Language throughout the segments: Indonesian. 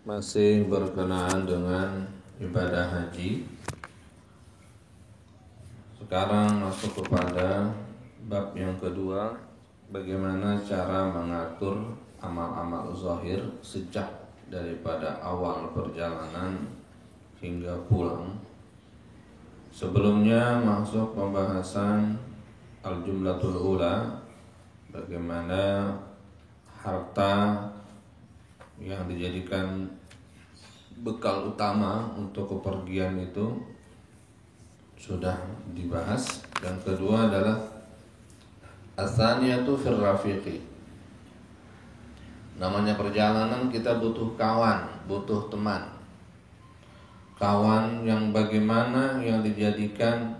Masih berkenaan dengan ibadah haji. Sekarang masuk kepada bab yang kedua, bagaimana cara mengatur amal-amal zahir sejak daripada awal perjalanan hingga pulang. Sebelumnya masuk pembahasan al-jumlatul ula, bagaimana harta yang dijadikan bekal utama untuk kepergian itu sudah dibahas. Yang kedua adalah as-saniyatu fir rafiqi. Namanya perjalanan kita butuh kawan, butuh teman. Kawan yang bagaimana yang dijadikan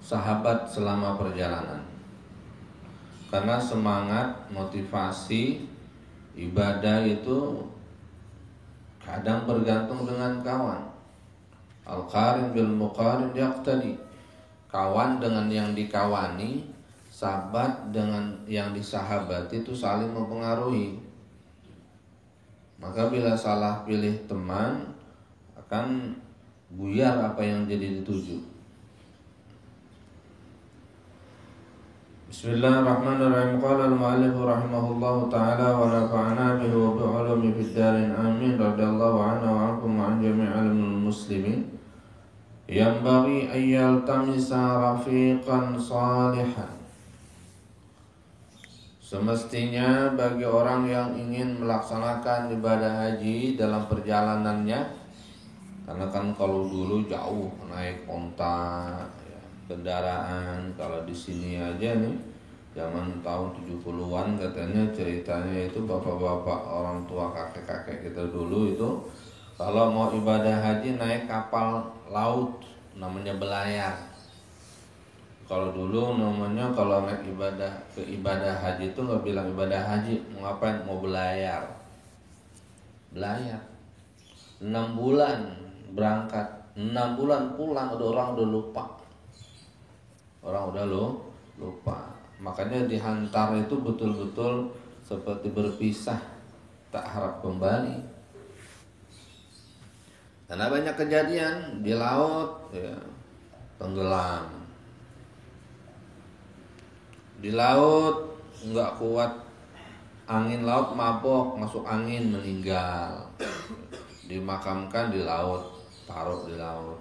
sahabat selama perjalanan. Karena semangat, motivasi, ibadah itu kadang bergantung dengan kawan. Al-qarin bil muqarin yaqtadi. Kawan dengan yang dikawani, sahabat dengan yang disahabati itu saling mempengaruhi. Maka bila salah pilih teman, akan buyar apa yang jadi dituju. Bismillahirrahmanirrahim. Qala al-mu'allif rahimahullahu ta'ala wa nafa'ana bihi wa bi'ulumi fid darin amin. Radhiyallahu anhu wa ankum wa an jami'il muslimin. Yanbaghi an yaltamisa rafiqan salihan. Semestinya bagi orang yang ingin melaksanakan ibadah haji dalam perjalanannya, karena kan kalau dulu jauh naik onta, kendaraan. Kalau di sini aja nih zaman tahun 70-an katanya ceritanya itu bapak-bapak orang tua kakek-kakek kita dulu itu kalau mau ibadah haji naik kapal laut namanya belayar. Kalau dulu namanya kalau naik ibadah haji itu nggak bilang ibadah haji, mau ngapain? Mau belayar. Belayar 6 bulan berangkat, 6 bulan pulang, orang udah lupa. Orang udah lupa. Makanya dihantar itu betul-betul seperti berpisah, tak harap kembali. Karena banyak kejadian di laut, ya, tenggelam. Di laut nggak kuat angin laut, mabok, masuk angin, meninggal. Dimakamkan di laut, taruh di laut.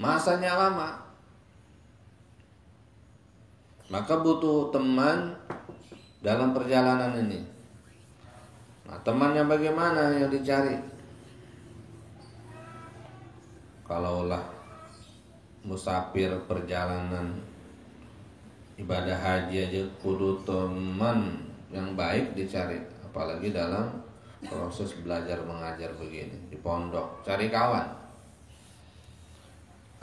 Masanya lama, maka butuh teman dalam perjalanan ini. Nah, temannya bagaimana yang dicari? Kalaulah musafir perjalanan ibadah haji aja kudu teman yang baik dicari, apalagi dalam proses belajar mengajar begini di pondok, cari kawan.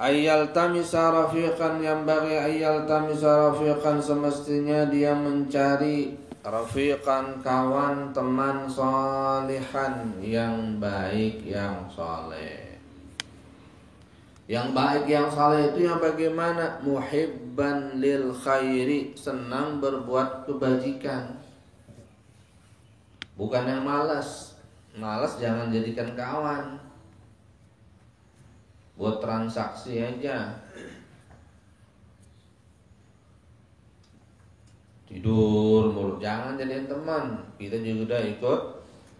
Ayyal tamisa rafiqan, yang bagi ayyal tamisa rafiqan, semestinya dia mencari rafiqan, kawan, teman salihan, yang baik, yang saleh. Yang baik, yang saleh itu yang bagaimana? Muhibban lil khairi, senang berbuat kebajikan. Bukan yang malas. Malas jangan jadikan kawan. Buat transaksi aja. Tidur mulu, jangan jadiin teman. Kita juga udah ikut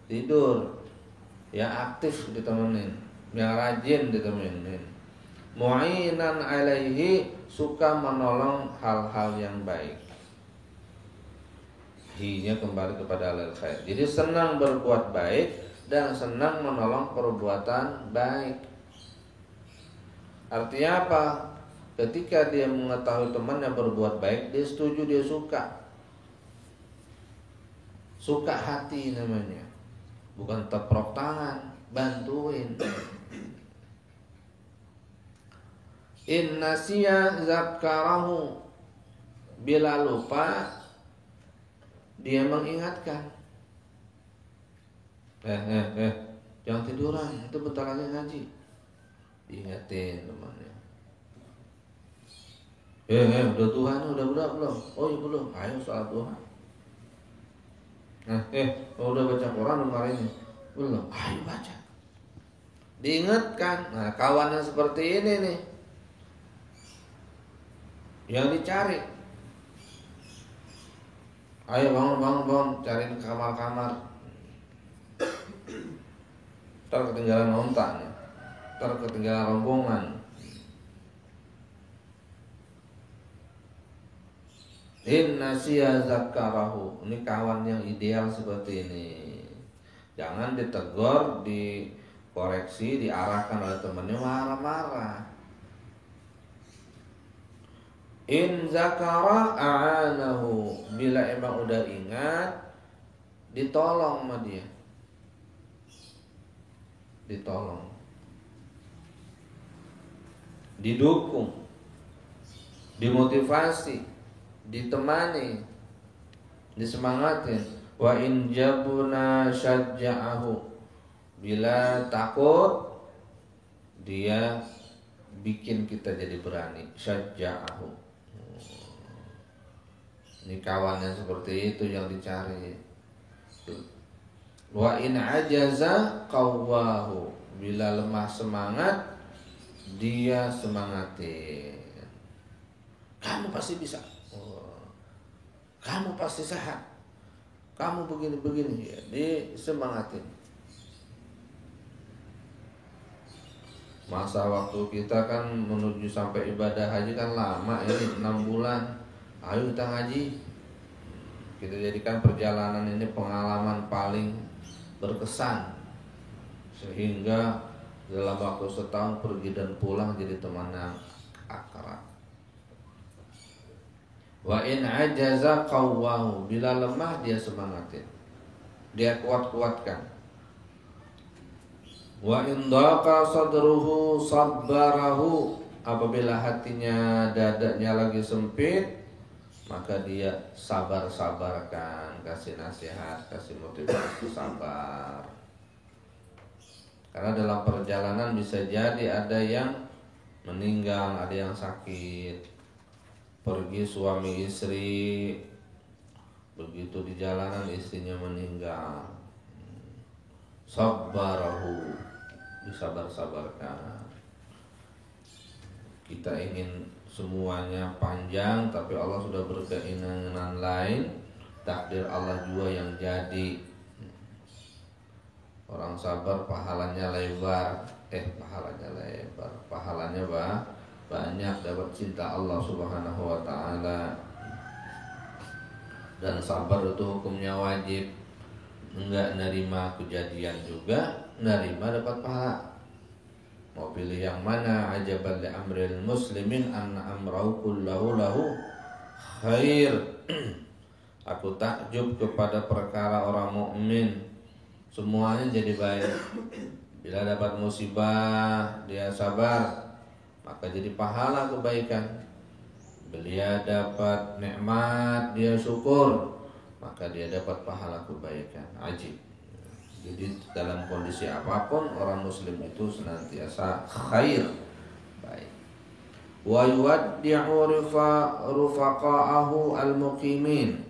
tidur. Yang aktif ditemenin, yang rajin ditemenin. Mu'inan alaihi, suka menolong hal-hal yang baik. Hinya kembali kepada alal khair. Jadi senang berbuat baik dan senang menolong perbuatan baik. Artinya apa? Ketika dia mengetahui temannya berbuat baik, dia setuju, dia suka. Suka hati namanya. Bukan teprok tangan, bantuin. In nasiya zakarahu, bila lupa dia mengingatkan. Jangan tiduran, itu bentar lagi ngaji. Diingatin temannya. Udah Tuhan, udah belum? Oh iya belum. Ayo sholat duha. Nah, udah baca Quran kemarin ini? Belum. Ayo baca. Diingatkan. Nah, kawan yang seperti ini nih yang dicari. Ayo bangun, cariin kamar-kamar. Ntar ketinggalan ontak nih. Ntar ketinggalan rombongan. Inna siya zakarahu. Ini kawan yang ideal seperti ini. Jangan ditegur, dikoreksi, diarahkan oleh temannya marah-marah. In zakara a'anahu. Bila emang udah ingat, ditolong sama dia. Ditolong, didukung, dimotivasi, ditemani, disemangatin. Wa in jabuna syajja'ahu. Bila takut, dia bikin kita jadi berani. Syajja'ahu. Ini kawan yang seperti itu yang dicari. Wa in ajaza qawwahu. Bila lemah semangat, dia semangatin. Kamu pasti bisa. Kamu pasti sehat. Kamu begini-begini, ya, disemangatin. Masa waktu kita kan menuju sampai ibadah haji kan lama ini, 6 bulan. Ayo kita ngaji. Kita jadikan perjalanan ini pengalaman paling berkesan, sehingga dalam waktu setahun pergi dan pulang jadi teman yang akrab. Wa in ajaza qawwahu. Bila lemah dia semangatin, dia kuat-kuatkan. Wa in daqa sadruhu sabbarahu. Apabila hatinya, dadanya lagi sempit, maka dia sabar-sabarkan, kasih nasihat, kasih motivasi, sabar. Karena dalam perjalanan bisa jadi ada yang meninggal, ada yang sakit. Pergi suami istri, begitu di jalanan istrinya meninggal. Sabbarahu, disabar-sabarkan. Kita ingin semuanya panjang, tapi Allah sudah berkeinginan lain. Takdir Allah juga yang jadi. Orang sabar pahalanya lebar. Pahalanya banyak, dapat cinta Allah Subhanahu wa ta'ala. Dan sabar itu hukumnya wajib. Enggak nerima kejadian juga, nerima dapat pahala. Mau pilih yang mana? Ajaban li amril muslimin anna amrahu kullahu lahu khair. Aku takjub kepada perkara orang mukmin, semuanya jadi baik. Bila dapat musibah dia sabar, maka jadi pahala kebaikan. Bila dapat nikmat dia syukur, maka dia dapat pahala kebaikan. Ajib. Jadi dalam kondisi apapun orang muslim itu senantiasa khair, baik. Wa yuwaddi'u rufaqa'ahu al-muqimin.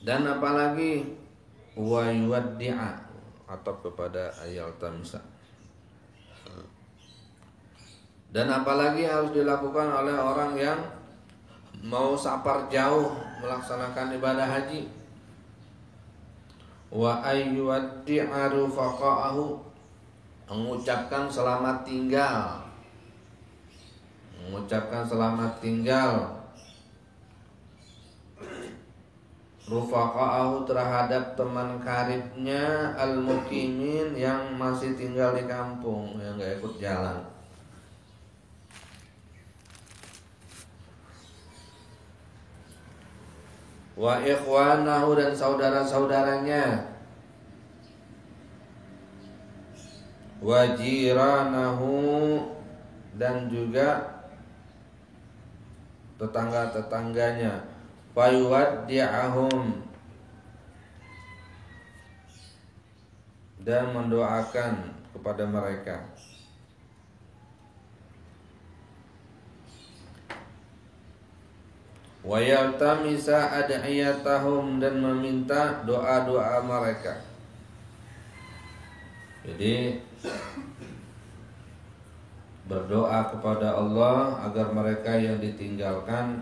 Dan apalagi wa yuwaddi'a, atau kepada ayat tamsa. Dan apalagi harus dilakukan oleh orang yang mau safar jauh melaksanakan ibadah haji. Wa ayyuwaddi'a rufaqa'ahu, mengucapkan selamat tinggal. Mengucapkan selamat tinggal rufaqa'ahu terhadap teman karibnya al-muqimin yang masih tinggal di kampung, yang gak ikut jalan. Wa ikhwanahu, dan saudara-saudaranya. Wa jiranahu, dan juga tetangga-tetangganya. Fa yuwaddi'ahum, dan mendoakan kepada mereka. wa yaltamisa ad'iyatahum, dan meminta doa-doa mereka. Jadi berdoa kepada Allah agar mereka yang ditinggalkan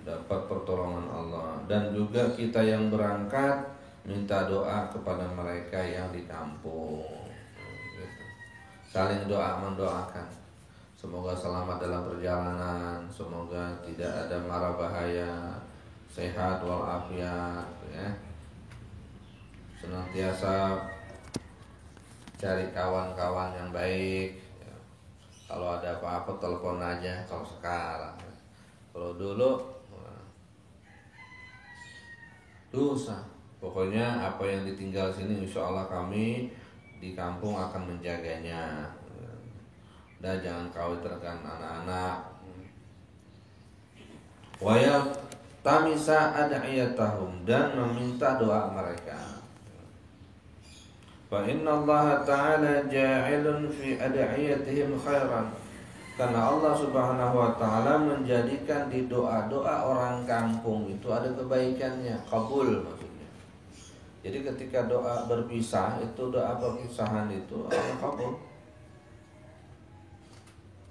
dapat pertolongan Allah, dan juga kita yang berangkat minta doa kepada mereka yang di kampung. Gitu. Saling doa mendoakan. Semoga selamat dalam perjalanan, semoga tidak ada mara bahaya, sehat walafiat, ya. Senantiasa cari kawan-kawan yang baik. Ya. Kalau ada apa-apa telepon aja kalau sekarang. Kalau dulu dosa. Pokoknya apa yang ditinggal sini insya Allah kami di kampung akan menjaganya. Dan jangan khawatirkan anak-anak. Wa yaltamisa ad'iyatahum, dan meminta doa mereka. Fa inna Allah ta'ala ja'ilun fi ad'iyatihim khairan. Karena Allah Subhanahu wa taala menjadikan di doa-doa orang kampung itu ada kebaikannya, kabul maksudnya. Jadi ketika doa berpisah, itu doa perpisahan itu Allah kabul.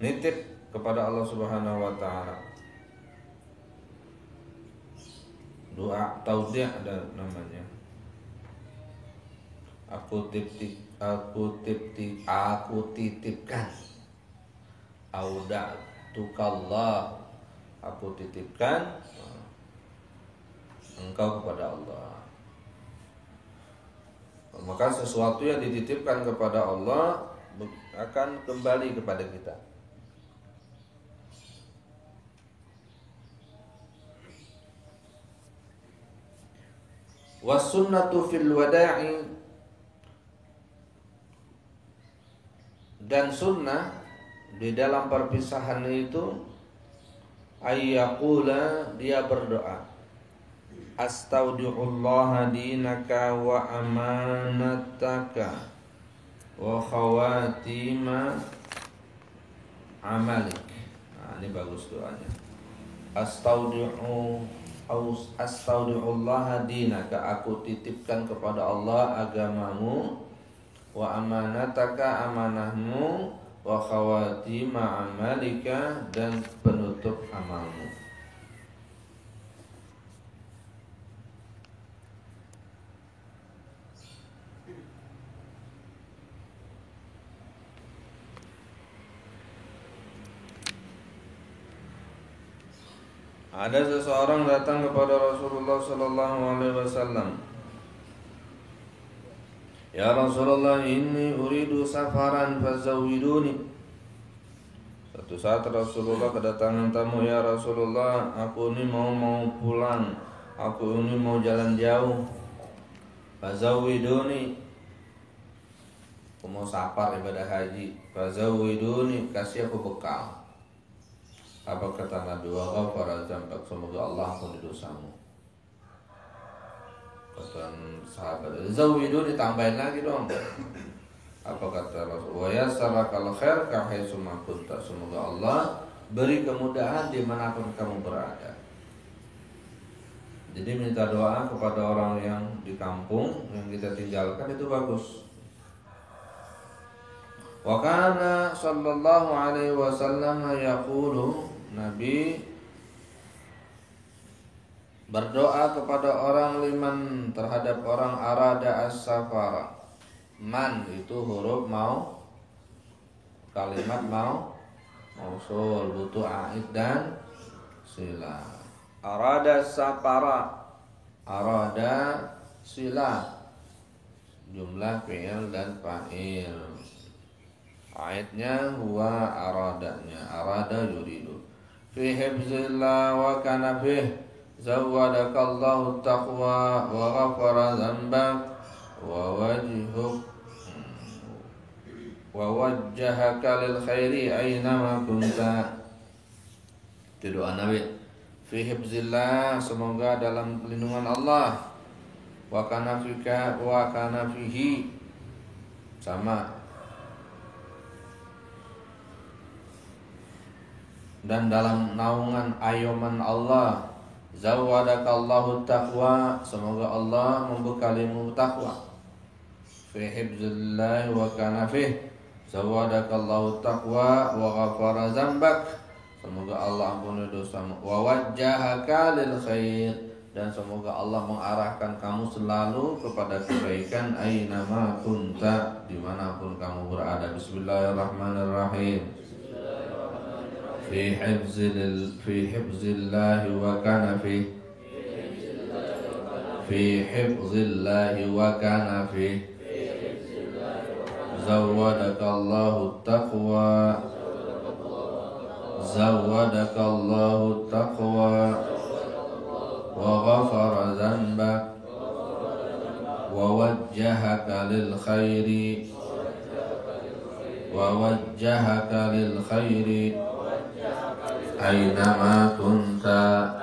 Nitip kepada Allah Subhanahu wa taala. Doa taudih ada namanya. Aku titipkan. Auda tukallah, aku titipkan engkau kepada Allah. Maka sesuatu yang dititipkan kepada Allah akan kembali kepada kita. Wasunnatu fil wada'i, dan sunnah di dalam perpisahan itu ayyaqula, dia berdoa, astaudi'ullaha dinaka wa amanataka wa khawatima amalik. Nah, ini bagus doanya. Astaudi'ullaha dinaka, aku titipkan kepada Allah agamamu, wa amanataka, amanahmu, wa khawatima amalika, dan penutup amalmu. Ada seseorang datang kepada Rasulullah sallallahu alaihi wasallam. Ya Rasulullah, inni uridu safaran fazawwiduni. Suatu saat Rasulullah kedatangan tamu, ya Rasulullah, aku ini mau pulang, aku ini mau jalan jauh. Fazawwiduni, aku mau safar ibadah haji. Fazawwiduni, kasih aku bekal. Apa kata Nabi? Wa ghafara dzambak, semoga Allah ampuni dosamu. Kata sahabat, zawwidu, ditambahin lagi dong. Apa kata Rasul? Wa yassaraka khair ka haitsu ma kunta, semoga Allah beri kemudahan dimanapun kamu berada. Jadi minta doa kepada orang yang di kampung yang kita tinggalkan itu bagus. Wa kana sallallahu alaihi wasallam yaqulu, Nabi berdoa kepada orang liman, terhadap orang arada as-safara. Man itu huruf mau, kalimat mau, mausul, butuh aid dan sila. Arada safara, arada sila, jumlah fi'il dan fa'il. Aidnya huwa aradanya, arada yuridu. Fi hifzillah wa kana fih zawwadakallahu taqwa wa ghafara dzambak wa wajjahaka lil khairi aina kunta. Itu doa Nabi. Fi hifzillah, semoga dalam perlindungan Allah. Wa kana fika wa kana fihi, sama. Dan dalam naungan ayoman Allah, Zawadakallahu taqwa, semoga Allah membekalimu takwa. Fi hifzillahi wa kanafih, zawadakallahu taqwa wa ghafara zambak, semoga Allah ampuni dosamu. Wa wajjahaka lil khair, dan semoga Allah mengarahkan kamu selalu kepada kebaikan. Aina ma kunta, dimanapun kamu berada. Bismillahirrahmanirrahim. Fi hifzillahi wa kanafih, fi hifzillahi wa kanafih, zawadakallahu taqwa, zawadakallahu taqwa wa ghafara dhanbak wa wajjahaka lil khairi, wa wajjahaka lil khairi aina ma kunta.